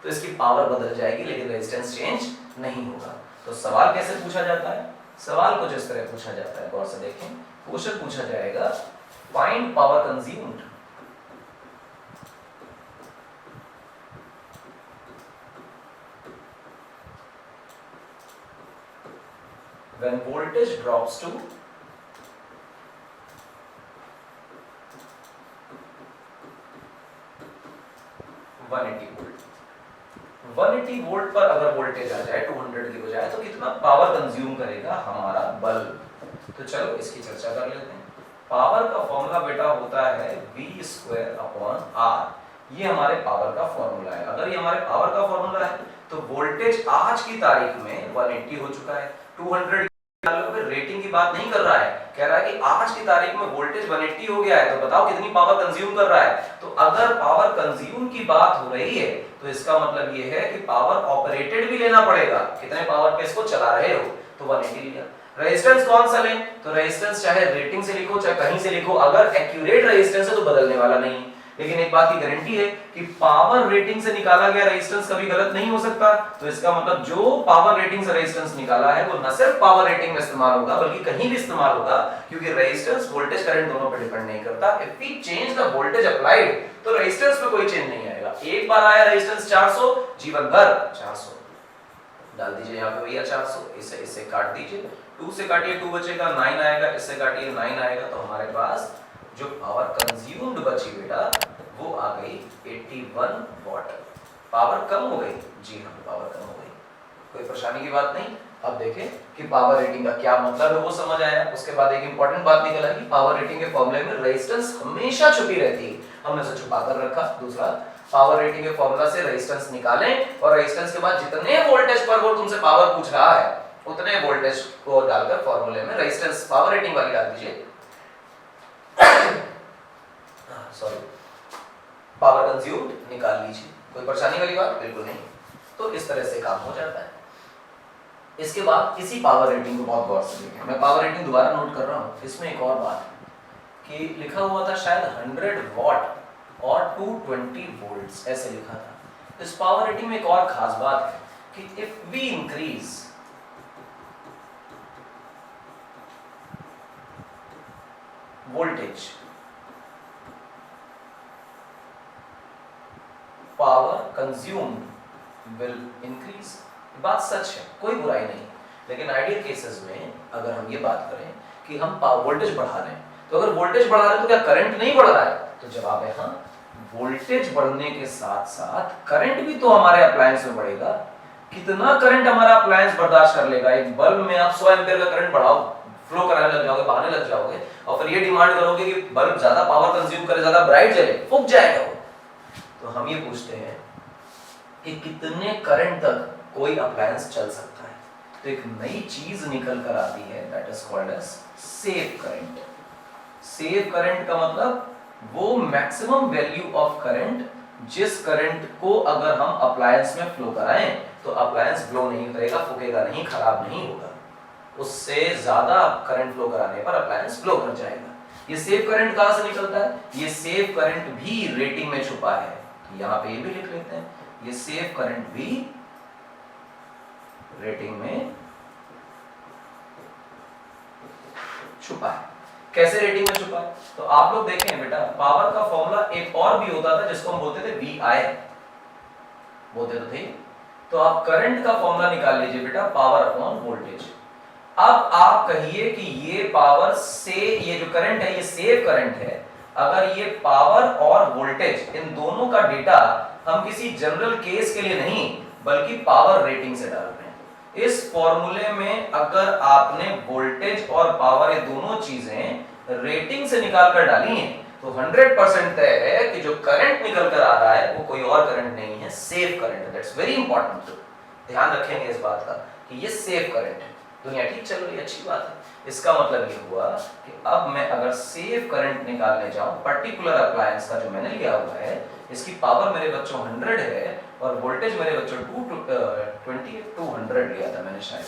तो इसकी पावर बदल जाएगी लेकिन रेजिस्टेंस चेंज नहीं होगा। तो सवाल कैसे पूछा जाता है? सवाल कुछ इस तरह पूछा जाता है, गौर से देखें। क्वेश्चन पूछा जाएगा find power consumed when voltage drops to 180 volt. 180 volt पर अगर वोल्टेज आ जाए 200 की बजाय, तो कितना पावर कंज्यूम करेगा हमारा बल्ब। तो चलो इसकी चर्चा कर लेते हैं। पावर का फॉर्मूला बेटा होता है V स्क्वायर अपॉन R। ये हमारे पावर का फॉर्मूला है। अगर ये हमारे पावर का फॉर्मूला है तो वोल्टेज आज की तारीख में 180 हो चुका है। 200 रेटिंग की बात नहीं कर रहा है, कह रहा है कि आज की तारीख में वोल्टेज 180 हो गया है, तो बताओ कितनी पावर कंज्यूम कर रहा है। तो अगर पावर कंज्यूम की बात हो रही है तो इसका मतलब ये है कि पावर ऑपरेटेड भी लेना पड़ेगा। कितने पावर पे इसको चला रहे हो, तो 180 लिया। रेजिस्टेंस कौन सा लें, तो रेजिस्टेंस चाहे रेटिंग से लिखो चाहे कहीं से लिखो, अगर एक्यूरेट रेजिस्टेंस है तो बदलने वाला नहीं। लेकिन एक बात की गारंटी है कि पावर रेटिंग से निकाला गया रेजिस्टेंस कभी गलत नहीं हो सकता। तो इसका मतलब जो पावर रेटिंग से रेजिस्टेंस निकाला है वो न सिर्फ पावर रेटिंग में इस्तेमाल होगा बल्कि कहीं भी इस्तेमाल होगा, क्योंकि रेजिस्टेंस वोल्टेज करंट दोनों पर डिपेंड नहीं करता। If we change the voltage applied तो रेजिस्टेंस में कोई चेंज नहीं आएगा। एक बार आया रेजिस्टेंस 400, जीवन भर 400 डाल दीजिए यहाँ पे भैया 400। इसे इससे काट दीजिए, 2 से काटिए 2 बचेगा, 9 आएगा, इससे काटिए 9 आएगा। तो हमारे पास जो पावर कंज्यूम्ड बची बेटा वो आ गई 81 वॉट। पावर कम हो गई, जी हाँ पावर कम हो गई, कोई परेशानी की बात नहीं। अब देखें कि पावर रेटिंग का क्या मतलब है वो समझ आया। उसके बाद एक इंपॉर्टेंट बात निकल आई कि पावर रेटिंग के फॉर्मूले में रेजिस्टेंस हमेशा छुपी रहती है, हमने उसे छुपा कर रखा। दूसरा, पावर रेटिंग के फॉर्मूला से रेजिस्टेंस निकालें और रेजिस्टेंस के बाद जितने वोल्टेज पर वो तुमसे पावर पूछ रहा है उतने वोल्टेज को डालकर फॉर्मूले में रेजिस्टेंस पावर रेटिंग वाली डाल दीजिए। सॉरी, पावर कंज्यूम्ड निकाल लीजिए। कोई परेशानी वाली बात बिल्कुल नहीं। तो इस तरह से काम हो जाता है। इसके बाद इसी पावर रेटिंग को बहुत गौर से देखें। मैं पावर रेटिंग दोबारा नोट कर रहा हूँ। इसमें एक और बात है कि लिखा हुआ था शायद 100 वॉट और 220 वोल्ट्स, ऐसे लिखा था। इस पावर रेटिंग में एक और खास बात है कि if we increase voltage consumed will increase. बात सच है, कोई बुराई नहीं, लेकिन आइडियल केसेस में अगर हम ये बात करें कि हम वोल्टेज बढ़ा रहे हैं, तो अगर वोल्टेज बढ़ा रहे हैं तो क्या करंट नहीं बढ़ रहा है? तो जवाब है हाँ, वोल्टेज बढ़ने के साथ साथ करंट भी तो हमारे अप्लायंस में बढ़ेगा। कितना करंट हमारा अप्लायंस बर्दाश्त कर लेगा? एक बल्ब में आप 100 एम्पीयर का करंट बढ़ाओ, फ्लो कराने लग जाओगे, बहाने लग जाओगे, और फिर ये डिमांड करोगे कि बल्ब ज्यादा पावर कंज्यूम करे, ज्यादा ब्राइट जले, फूक जाएगा वो। तो हम ये पूछते हैं कि कितने करंट तक कोई अप्लायंस चल सकता है? तो एक नई चीज निकल कर आती है, that is called as safe current. Safe current का मतलब वो मैक्सिमम वैल्यू ऑफ करंट जिस करंट को अगर हम अप्लायंस में फ्लो कराएं तो अप्लायंस फ्लो नहीं करेगा, फूकेगा नहीं, खराब नहीं होगा। उससे ज्यादा करंट फ्लो कराने पर अप्लायंस फ्लो कर जाएगा। ये सेफ करंट कहां से निकलता है? ये सेफ करंट भी रेटिंग में छुपा है। यहां पे ये भी लिख लेते हैं, ये सेफ करंट भी रेटिंग में छुपा है। कैसे रेटिंग में छुपा है? तो आप लोग देखें बेटा, पावर का फॉर्मूला एक और भी होता था जिसको हम बोलते थे VI, बोलते तो थे। तो आप करंट का फॉर्मूला निकाल लीजिए बेटा, पावर अपॉन वोल्टेज। अब आप कहिए कि ये पावर से, ये जो करंट है ये सेफ करंट है। अगर ये पावर और वोल्टेज इन दोनों का डेटा हम किसी जनरल केस के लिए नहीं बल्कि पावर रेटिंग से डाल रहे हैं, इस फॉर्मूले में अगर आपने वोल्टेज और पावर ये दोनों चीजें रेटिंग से निकाल कर डाली हैं तो 100% तय है कि जो करंट निकल कर आ रहा है वो कोई और करंट नहीं है, सेफ करंट है। दैट्स वेरी इंपॉर्टेंट, ध्यान रखेंगे इस बात का कि ये सेफ करंट है। दुनिया ठीक चल रही है, अच्छी बात है। इसका मतलब ये हुआ कि अब मैं अगर सेफ करंट निकालने जाऊं, पर्टिकुलर अप्लायंस का जो मैंने लिया हुआ है, इसकी पावर मेरे बच्चों 100 है और वोल्टेज मेरे बच्चों 200 लिया था मैंने शायद,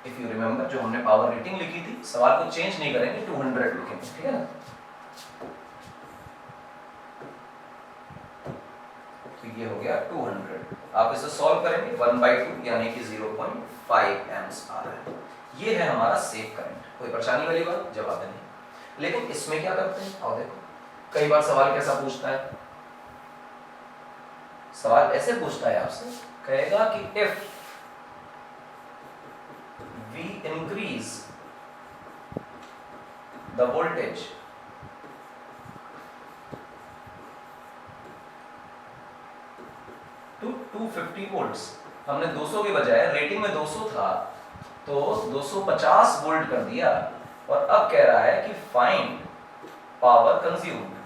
इफ यू रिमेंबर। जो हमने पावर रेटिंग लिखी थी, सवाल को चेंज नहीं करेंगे, 200 लिखेंगे, ठीक है ना। तो ये हो गया 200। आप इसे सॉल्व करेंगे 1/2 यानी कि 0.5 एम्प्स आ रहा है। ये है हमारा सेफ करंट। कोई परेशानी वाली बात? जवाब नहीं। लेकिन इसमें क्या करते हैं, और देखो कई बार सवाल कैसा पूछता है, सवाल ऐसे पूछता है आपसे, कहेगा कि if we increase the voltage to 250 volts, हमने 200 के बजाय रेटिंग में 200 था तो 250 वोल्ट कर दिया, और अब कह रहा है कि फाइंड पावर कंज्यूम्ड।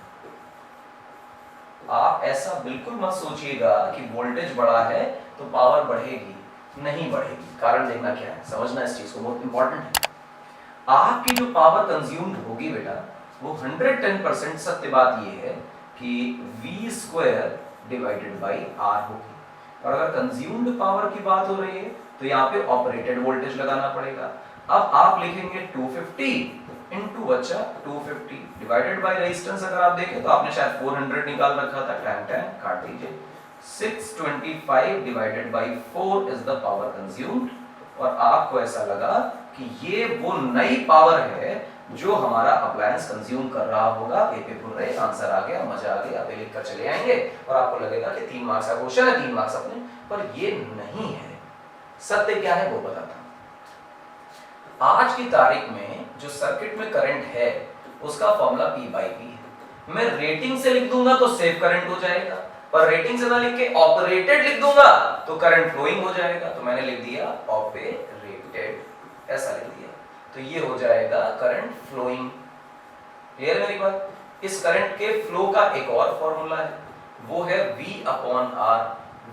आप ऐसा बिल्कुल मत सोचिएगा कि वोल्टेज बढ़ा है तो पावर बढ़ेगी, नहीं बढ़ेगी। कारण देखना क्या है, समझना इस चीज को, बहुत इंपॉर्टेंट है। आपकी जो पावर कंज्यूम्ड होगी बेटा, वो 110% सत्य बात ये है कि V² डिवाइडेड बाई R होगी। और अगर कंज्यूम्ड पावर की बात हो रही है तो यहाँ पे ऑपरेटेड वोल्टेज लगाना पड़ेगा। अब आप लिखेंगे 250 इंटू बच्चा 250 डिवाइडेड बाय रेजिस्टेंस। अगर आप देखें तो आपने शायद 400 निकाल रखा था, टाइम टाइम काट दीजिए। 625 divided by 4 is the power consumed. और आपको ऐसा लगा कि ये वो नई पावर है जो हमारा अप्लायंस कंज्यूम कर रहा होगा। पेपर आंसर आ गया, मजा आ गया, आप लिख कर चले आएंगे और आपको लगेगा कि 3 मार्क्स का क्वेश्चन है, 3 मार्क्स अपने, पर ये नहीं है। सत्य क्या है वो बताता हूं। आज की तारीख में जो सर्किट में करंट है उसका फॉर्मूला P/V है। मैं रेटिंग से लिख दूंगा तो सेफ करंट हो जाएगा, पर रेटिंग से ना लिख के ऑपरेटेड लिख दूंगा तो करंट फ्लोइंग हो जाएगा। तो मैंने लिख दिया ऑपरेटेड, ऐसा लिख दिया, तो ये हो जाएगा करंट फ्लोइंग। क्लियर है मेरी बात? इस करंट के फ्लो का एक और फॉर्मूला है, वो है V/R।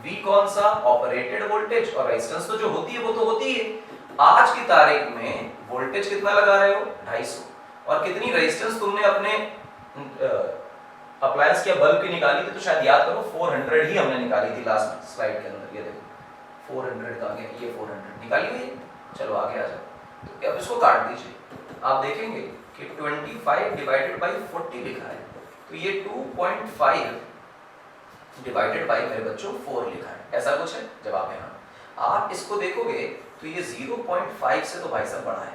V कौन सा? ऑपरेटेड वोल्टेज, और रेजिस्टेंस तो जो होती है वो तो होती है। आज की तारीख में वोल्टेज कितना लगा रहे हो? 250। और कितनी रेजिस्टेंस तुमने अपने अप्लायंस के बल्ब की निकाली थी? तो शायद याद करो 400 ही हमने निकाली थी लास्ट स्लाइड के अंदर। ये देखो 400 का गया, ये 400 निकाली हुई। चलो आगे आ जाओ। तो अब इसको काट दीजिए, आप देखेंगे कि 25 डिवाइडेड बाई 40 लिखा है, तो ये 2.5 डिवाइडेड बाई मेरे बच्चों 4 लिखा है। ऐसा कुछ है? जवाब है हाँ। आप इसको देखोगे तो ये 0.5 से तो भाई साहब बड़ा है,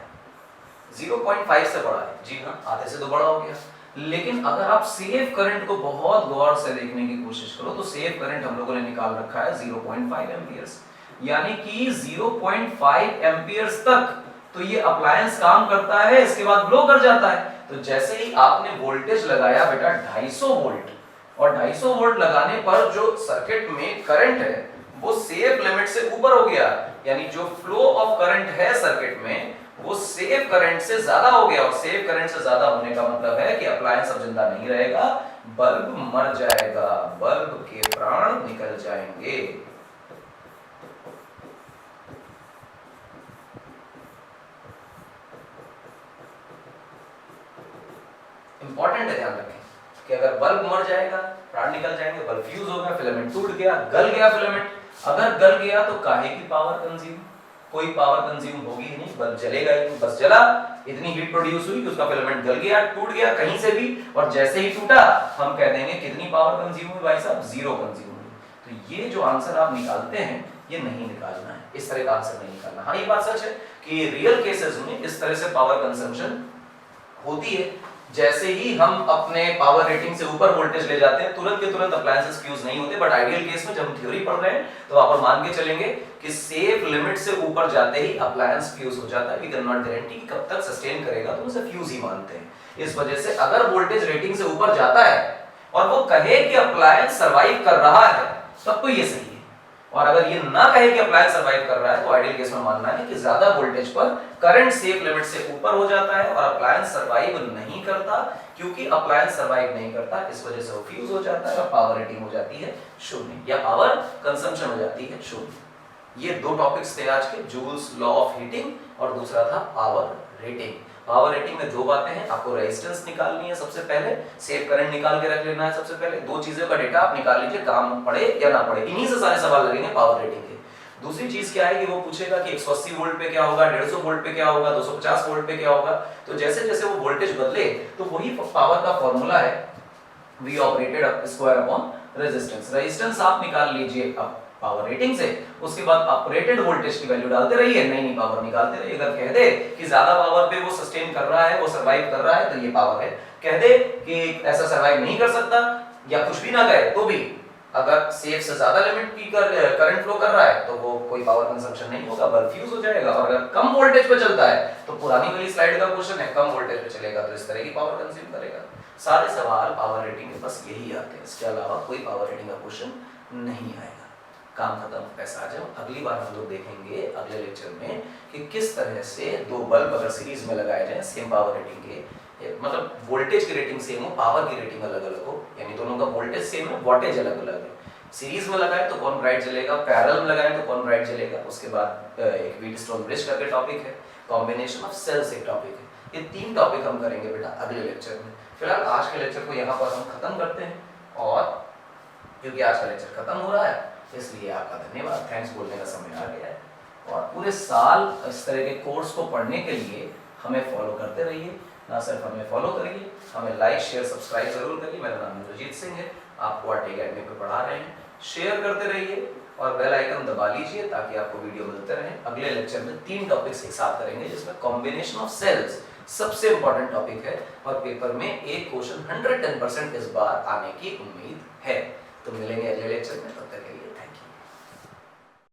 0.5 से बड़ा है। जी हाँ, आधे से तो बड़ा हो गया। लेकिन अगर आप सेफ करंट को बहुत गौर से देखने की कोशिश करो तो सेफ करंट हम लोगों ने निकाल रखा है 0.5 एम्पियर्स, यानी कि 0.5 एम्पियर्स तक तो ये अप्लायंस काम करता है, इसके बाद ब्लो कर जाता है। तो जैसे ही आपने वोल्टेज लगाया बेटा 250 वोल्ट, और 250 वोल्ट लगाने पर जो सर्किट में करंट है वो सेफ लिमिट से ऊपर हो गया, यानी जो फ्लो ऑफ करंट है सर्किट में वो सेफ करंट से ज्यादा हो गया, और सेफ करंट से ज्यादा होने का मतलब है कि अप्लायंस अब जिंदा नहीं रहेगा, बल्ब मर जाएगा, बल्ब के प्राण निकल जाएंगे। इंपॉर्टेंट है, ध्यान रखें कि अगर बल्ब मर जाएगा, प्राण निकल जाएंगे, बल्ब फ्यूज हो गया, फिलामेंट टूट गया, गल गया फिलामेंट। अगर गल गया तो काहे की पावर कंज्यूम, कोई पावर कंज्यूम होगी ही नहीं, बल्ब जलेगा ही नहीं, बस जला, इतनी हीट प्रोड्यूस हुई कि उसका फिलामेंट गल गया, टूट गया कहीं से भी, और जैसे ही टूटा हम कह देंगे कितनी पावर कंज्यूम हुई भाई साहब, 0 कंज्यूम हुई। तो ये जो आंसर आप निकालते हैं ये नहीं निकालना है, इस तरह का आंसर नहीं निकालना। हाँ ये बात सच है कि रियल केसेस में इस तरह से पावर कंजम्पशन होती है। जैसे ही हम अपने पावर रेटिंग से ऊपर वोल्टेज ले जाते हैं तुरंत के तुरंत अप्लायंसेस फ्यूज नहीं होते, बट आइडियल केस में जब हम थ्योरी पढ़ रहे हैं तो आप मान के चलेंगे कि सेफ लिमिट से ऊपर जाते ही अप्लायंस फ्यूज हो जाता है। वी कैन नॉट गारंटी कि कब तक सस्टेन करेगा, तो उसे फ्यूज ही मानते हैं। इस वजह से अगर वोल्टेज रेटिंग से ऊपर जाता है और वो कहे कि अप्लायंस सर्वाइव कर रहा है तब तो ये सही है, और अगर ये ना कहे कि अप्लायंस सर्वाइव कर रहा है तो आइडियल केस में मानना है कि ज्यादा वोल्टेज पर करंट सेफ लिमिट से ऊपर हो जाता है और अप्लायंस सर्वाइव नहीं करता। क्योंकि अप्लायंस सर्वाइव नहीं करता इस वजह से वो फ्यूज हो जाता है और पावर रेटिंग हो जाती है 0 या पावर कंजम्पशन हो जाती है 0। ये दो टॉपिक्स थे आज के, जूल्स लॉ ऑफ हीटिंग और दूसरा था पावर रेटिंग। पावर रेटिंग में दो बातें हैं, आपको रेजिस्टेंस निकालनी है सबसे पहले, सेफ करंट निकाल के रख लेना है सबसे पहले। दो चीजों का डेटा आप निकाल लीजिए, काम पड़े या ना पड़े, इन्हीं से सारे सवाल लगेंगे पावर रेटिंग के। दूसरी चीज क्या है कि वो पूछेगा कि 180 वोल्ट पे क्या होगा, 150 वोल्ट पे क्या होगा, 250 वोल्ट पे क्या होगा। तो जैसे जैसे वो वोल्टेज बदले तो वही पावर का फॉर्मूला है V operated square upon resistance. Resistance आप निकाल लीजिए अब पावर रेटिंग से, उसके बाद ऑपरेटेड वोल्टेज की वैल्यू डालते रहिए, नई पावर निकालते रहिए। अगर कह दे कि ज्यादा पावर पे वो सस्टेन कर रहा है, वो सर्वाइव कर रहा है तो ये पावर है। कह दे कि ऐसा सर्वाइव नहीं कर सकता या कुछ भी ना कहे तो भी अगर सेफ से ज्यादा लिमिट की करंट फ्लो कर रहा है तो वो कोई पावर कंजम्पशन नहीं होगा, बल्ब फ्यूज हो जाएगा। और अगर कम वोल्टेज पे चलता है तो पुरानी वाली स्लाइड का क्वेश्चन है, कम वोल्टेज पे चलेगा तो इस तरह की पावर कंज्यूम करेगा। सारे सवाल पावर रेटिंग के बस यही आते हैं, इसके अलावा कोई पावर रेटिंग का क्वेश्चन नहीं आएगा। काम खत्म, पैसा आ जाओ। अगली बार हम लोग देखेंगे अगले लेक्चर में कि किस तरह से दो बल्ब अगर सीरीज में लगाए जाए सेम पावर रेटिंग के, मतलब वोल्टेज की रेटिंग सेम हो, पावर की रेटिंग अलग अलग हो, यानी दोनों का वोल्टेज सेम है, वोल्टेज अलग अलग है। सीरीज में लगाए तो कौन ब्राइट जलेगा, पैरेलल में लगाए तो कौन ब्राइट जलेगा। उसके बाद एक व्हीटस्टोन ब्रिज करके टॉपिक है, कॉम्बिनेशन ऑफ सेल्स एक टॉपिक है। ये तीन टॉपिक हम करेंगे बेटा अगले लेक्चर में। फिलहाल आज के लेक्चर को यहाँ पर हम खत्म करते हैं, और क्योंकि आज का लेक्चर खत्म हो रहा है इसलिए आपका धन्यवाद, थैंक्स बोलने का समय आ गया है। और पूरे साल इस तरह के कोर्स को पढ़ने के लिए हमें फॉलो करते रहिए, ना सिर्फ हमें फॉलो करिए, हमें लाइक शेयर सब्सक्राइब जरूर करिए। मेरा नाम इंद्रजीत सिंह है, आपको आर्ट अकेडमी पे पढ़ा रहे हैं। शेयर करते रहिए और बेल आइकन दबा लीजिए ताकि आपको वीडियो मिलते रहे। अगले लेक्चर में 3 टॉपिक्स एक साथ करेंगे, जिसमें कॉम्बिनेशन ऑफ सेल्स सबसे इंपॉर्टेंट टॉपिक है, और पेपर में एक क्वेश्चन 110% इस बार आने की उम्मीद है। तो मिलेंगे अगले लेक्चर में, तब तक